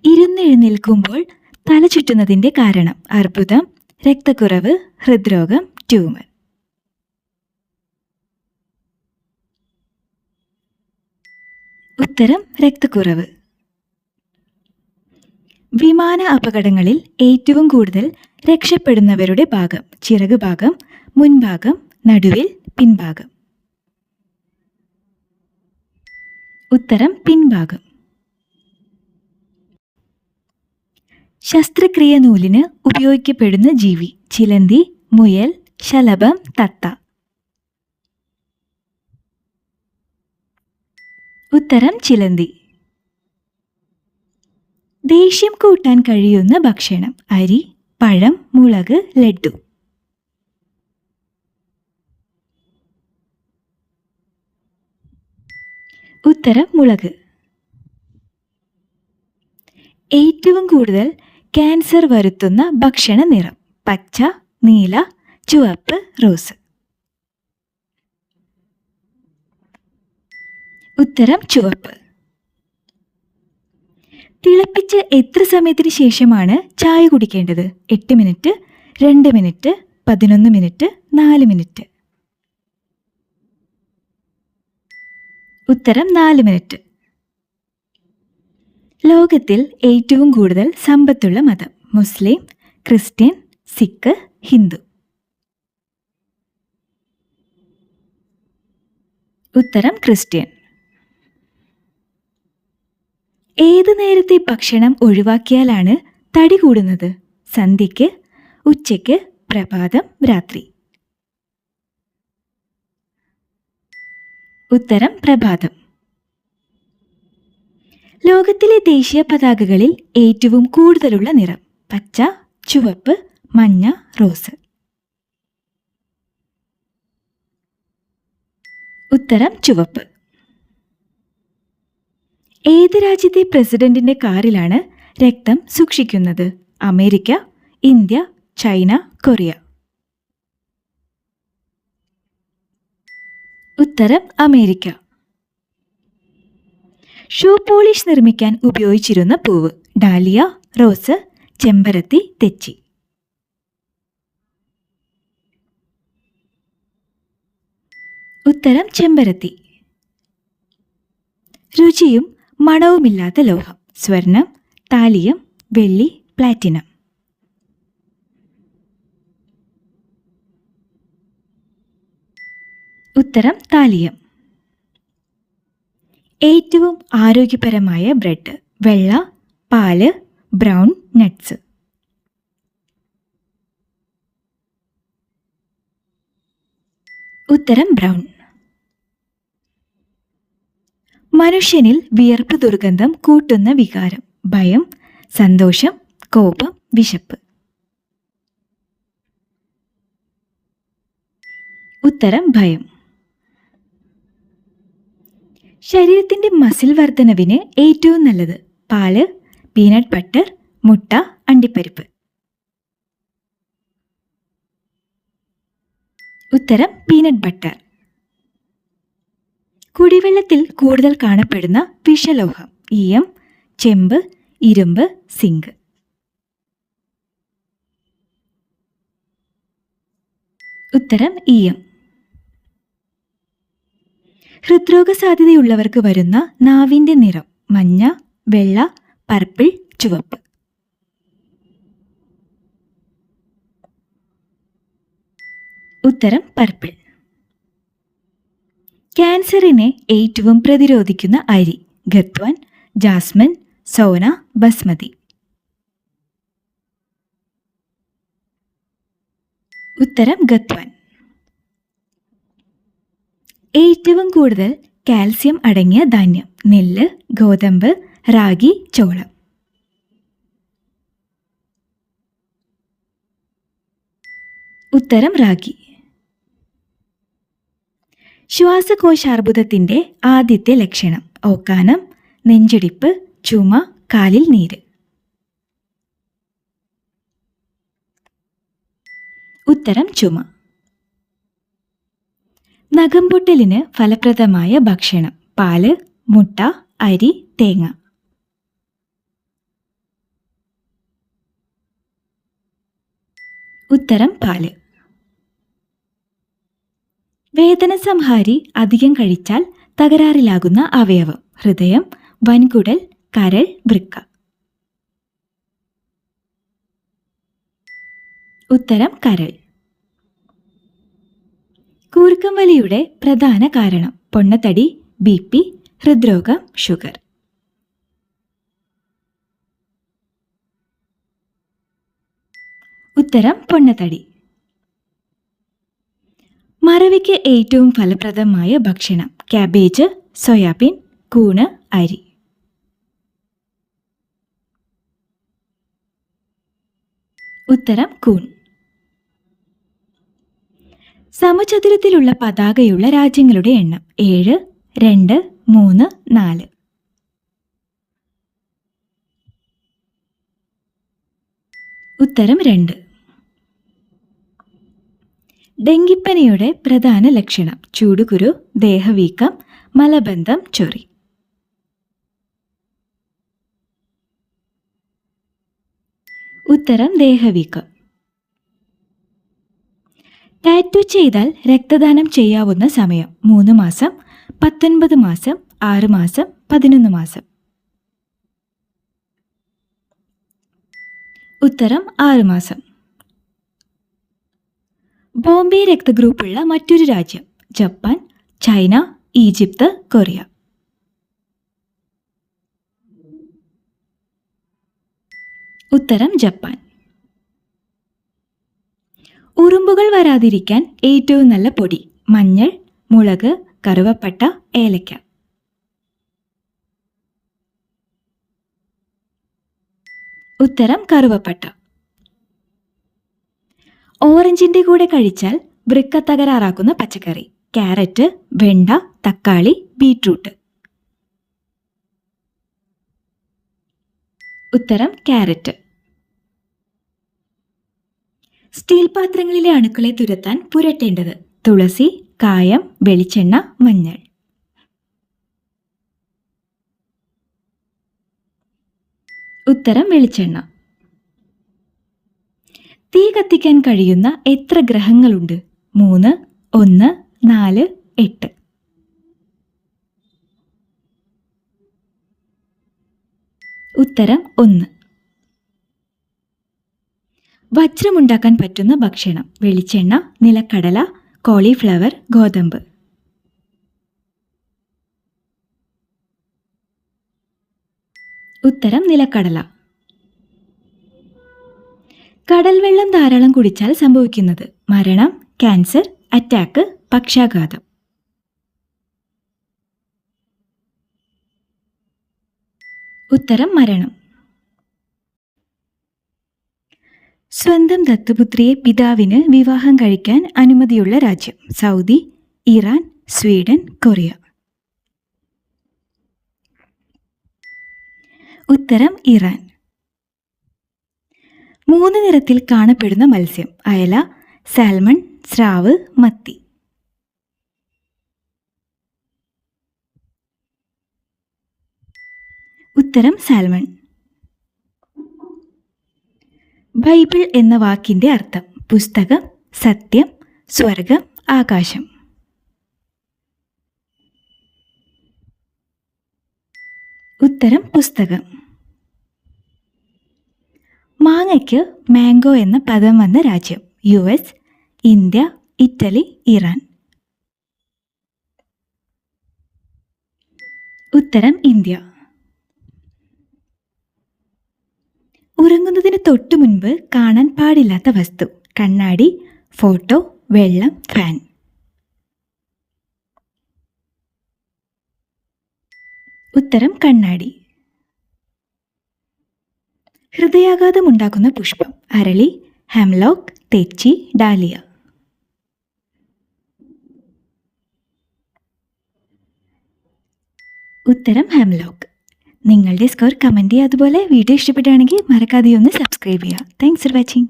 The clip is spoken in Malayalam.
ഇരുന്നെഴുന്നേൽക്കുമ്പോൾ തല ചുറ്റുന്നതിൻ്റെ കാരണം: അർബുദം, രക്തക്കുറവ്, ഹൃദ്രോഗം, ട്യൂമർ. ഉത്തരം രക്തക്കുറവ്. വിമാന അപകടങ്ങളിൽ ഏറ്റവും കൂടുതൽ രക്ഷപ്പെടുന്നവരുടെ ഭാഗം: ചിറക് ഭാഗം, മുൻഭാഗം, നടുവിൽ, പിൻഭാഗം. ഉത്തരം പിൻഭാഗം. ശസ്ത്രക്രിയ നൂലിന് ഉപയോഗിക്കപ്പെടുന്ന ജീവി: ചിലന്തി, മുയൽ, ശലഭം, തത്ത. ഉത്തരം ചിലന്തി. ദേഷ്യം കൂട്ടാൻ കഴിയുന്ന ഭക്ഷണം: അരി, പഴം, മുളക്, ലഡ്ഡു. ഉത്തരം മുളക്. ഏറ്റവും കൂടുതൽ ക്യാൻസർ വരുത്തുന്ന ഭക്ഷണ നിറം: പച്ച, നീല, ചുവപ്പ്, റോസ്. ഉത്തരം ചുവപ്പ്. തിളപ്പിച്ച് എത്ര സമയത്തിന് ശേഷമാണ് ചായ കുടിക്കേണ്ടത്? 8 മിനിറ്റ്, 2 മിനിറ്റ്, 11 മിനിറ്റ്, 4 മിനിറ്റ്. ഉത്തരം 4 മിനിറ്റ്. ലോകത്തിൽ ഏറ്റവും കൂടുതൽ സമ്പത്തുള്ള മതം: മുസ്ലിം, ക്രിസ്ത്യൻ, സിഖ്, ഹിന്ദു. ഉത്തരം ക്രിസ്ത്യൻ. ഏത് നേരത്തെ ഭക്ഷണം ഒഴിവാക്കിയാലാണ് തടി കൂടുന്നത്? സന്ധ്യയ്ക്ക്, ഉച്ചയ്ക്ക്, പ്രഭാതം, രാത്രി. ഉത്തരം പ്രഭാതം. ലോകത്തിലെ ദേശീയ പതാകകളിൽ ഏറ്റവും കൂടുതലുള്ള നിറം: പച്ച, ചുവപ്പ്, മഞ്ഞ, റോസ്. ഉത്തരം ചുവപ്പ്. ഏത് രാജ്യത്തെ പ്രസിഡന്റിന്റെ കാറിലാണ് രക്തം സൂക്ഷിക്കുന്നത്? America, India, China, Korea. ഉത്തരം അമേരിക്ക. ഷൂ പോളിഷ് നിർമ്മിക്കാൻ ഉപയോഗിച്ചിരുന്ന പൂവ്: ഡാലിയ, റോസ്, ചെമ്പരത്തി, തെച്ചി. ഉത്തരം ചെമ്പരത്തി. രുചിയും മണവുമില്ലാത്ത ലോഹം: സ്വർണം, താലിയം, വെള്ളി, പ്ലാറ്റിനം. ഉത്തരം താലിയം. ഏറ്റവും ആരോഗ്യപരമായ ബ്രെഡ്: വെള്ള, പാല്, ബ്രൗൺ, നട്ട്സ്. ഉത്തരം ബ്രൗൺ. മനുഷ്യനിൽ വിയർപ്പ് ദുർഗന്ധം കൂട്ടുന്ന വികാരം: ഭയം, സന്തോഷം, കോപം, വിശപ്പ്. ഉത്തരം ഭയം. ശരീരത്തിന്റെ മസിൽ വർധനവിന് ഏറ്റവും നല്ലത്: പാല്, പീനട്ട് ബട്ടർ, മുട്ട, അണ്ടിപ്പരിപ്പ്. ഉത്തരം പീനട്ട് ബട്ടർ. കുടിവെള്ളത്തിൽ കൂടുതൽ കാണപ്പെടുന്ന വിഷലോഹം: ഈയം, ചെമ്പ്, ഇരുമ്പ്, സിങ്ക്. ഉത്തരം ഈയം. ഹൃദ്രോഗ സാധ്യതയുള്ളവർക്ക് വരുന്ന നാവിന്റെ നിറം: മഞ്ഞ, വെള്ള, പർപ്പിൾ, ചുവപ്പ്. ഉത്തരം പർപ്പിൾ. ക്യാൻസറിനെ ഏറ്റവും പ്രതിരോധിക്കുന്ന അരി: ഖത്വാൻ, ജാസ്മിൻ, സോന, ബസ്മതി. ഉത്തരം ഖത്വാൻ. ഏറ്റവും കൂടുതൽ കാൽസ്യം അടങ്ങിയ ധാന്യം: നെല്ല്, ഗോതമ്പ്, റാഗി, ചോളം. ഉത്തരം റാഗി. ശ്വാസകോശാർബുദത്തിന്റെ ആദ്യത്തെ ലക്ഷണം: ഓക്കാനം, നെഞ്ചിടിപ്പ്, ചുമ, കാലിൽ നീര്. ഉത്തരം ചുമ. നഖംപൊട്ടലിന് ഫലപ്രദമായ ഭക്ഷണം: പാല്, മുട്ട, അരി, തേങ്ങ. ഉത്തരം പാല്. വേദനസംഹാരി അധികം കഴിച്ചാൽ തകരാറിലാകുന്ന അവയവം: ഹൃദയം, വൻകുടൽ, കരൾ, വൃക്ക. ഉത്തരം കരൾ. കൂർക്കം വലിയുടെ പ്രധാന കാരണം: പൊണ്ണത്തടി, BP, ഹൃദ്രോഗം, ഷുഗർ. ഉത്തരം പൊണ്ണത്തടി. മറവിക്ക് ഏറ്റവും ഫലപ്രദമായ ഭക്ഷണം: കാബേജ്, സോയാബീൻ, കൂണ്, അരി. ഉത്തരം കൂൺ. സമചതുരത്തിലുള്ള പതാകയുള്ള രാജ്യങ്ങളുടെ എണ്ണം: 7, 2, 3, 4. ഉത്തരം 2. ഡെങ്കിപ്പനിയുടെ പ്രധാന ലക്ഷണം: ചൂടുകുരു, ദേഹവീക്കം, മലബന്ധം, ചൊറി. ഉത്തരം ദേഹവീക്കം. ടാറ്റു ചെയ്താൽ രക്തദാനം ചെയ്യാവുന്ന സമയം: 3 മാസം, 19 മാസം, 6 മാസം, 11 മാസം. ഉത്തരം 6 മാസം. ബോംബെ രക്തഗ്രൂപ്പുള്ള മറ്റൊരു രാജ്യം: ജപ്പാൻ, ചൈന, ഈജിപ്ത്, കൊറിയ. ഉത്തരം ജപ്പാൻ. ഉറുമ്പുകൾ വരാതിരിക്കാൻ ഏറ്റവും നല്ല പൊടി: മഞ്ഞൾ, മുളക്, കറുവപ്പട്ട, ഏലക്ക. ഉത്തരം കറുവപ്പട്ട. ഓറഞ്ചിന്റെ കൂടെ കഴിച്ചാൽ വൃക്ക തകരാറാക്കുന്ന പച്ചക്കറി: ക്യാരറ്റ്, വെണ്ട, തക്കാളി, ബീറ്റ്റൂട്ട്. ഉത്തരം ക്യാരറ്റ്. സ്റ്റീൽ പാത്രങ്ങളിലെ അണുക്കളെ തുരത്താൻ പുരട്ടേണ്ടത്: തുളസി, കായം, വെളിച്ചെണ്ണ, മഞ്ഞൾ. ഉത്തരം വെളിച്ചെണ്ണ. തീ കത്തിക്കാൻ കഴിയുന്ന എത്ര ഗ്രഹങ്ങളുണ്ട്? 3, 1, 4, 8. ഉത്തരം 1. വജ്രമുണ്ടാക്കാൻ പറ്റുന്ന ഭക്ഷണം: വെളിച്ചെണ്ണ, നിലക്കടല, കോളിഫ്ലവർ, ഗോതമ്പ്. ഉത്തരം നിലക്കടല. കടൽ വെള്ളം ധാരാളം കുടിച്ചാൽ സംഭവിക്കുന്നത്: മരണം, ക്യാൻസർ, അറ്റാക്ക്, പക്ഷാഘാതം. ഉത്തരം മരണം. സ്വന്തം ദത്തുപുത്രിയെ പിതാവിന് വിവാഹം കഴിക്കാൻ അനുമതിയുള്ള രാജ്യം: സൗദി, ഇറാൻ, സ്വീഡൻ, കൊറിയ. ഉത്തരം ഇറാൻ. 3 നിറത്തിൽ കാണപ്പെടുന്ന മത്സ്യം: അയല, സാൽമൺ, സ്രാവ്, മത്തി. ഉത്തരം സാൽമൺ. ബൈബിൾ എന്ന വാക്കിന്റെ അർത്ഥം: പുസ്തകം, സത്യം, സ്വർഗം, ആകാശം. ഉത്തരം പുസ്തകം. മാങ്ങയ്ക്ക് മാംഗോ എന്ന പദം വന്ന രാജ്യം: US, ഇന്ത്യ, ഇറ്റലി, ഇറാൻ. ഉത്തരം ഇന്ത്യ. ഉറങ്ങുന്നതിന് തൊട്ടു മുൻപ് കാണാൻ പാടില്ലാത്ത വസ്തു: കണ്ണാടി, ഫോട്ടോ, വെള്ളം, ഫാൻ. ഉത്തരം കണ്ണാടി. ഹൃദയാഘാതമുണ്ടാക്കുന്ന പുഷ്പം: അരളി, ഹെംലോക്ക്, തെച്ചി, ഡാലിയ. ഉത്തരം ഹെംലോക്ക്. നിങ്ങളുടെ സ്കോർ കമൻറ്റ് ചെയ്യുക. അതുപോലെ വീഡിയോ ഇഷ്ടപ്പെടുകയാണെങ്കിൽ മറക്കാതെ ഒന്ന് സബ്സ്ക്രൈബ് ചെയ്യുക. Thanks for watching.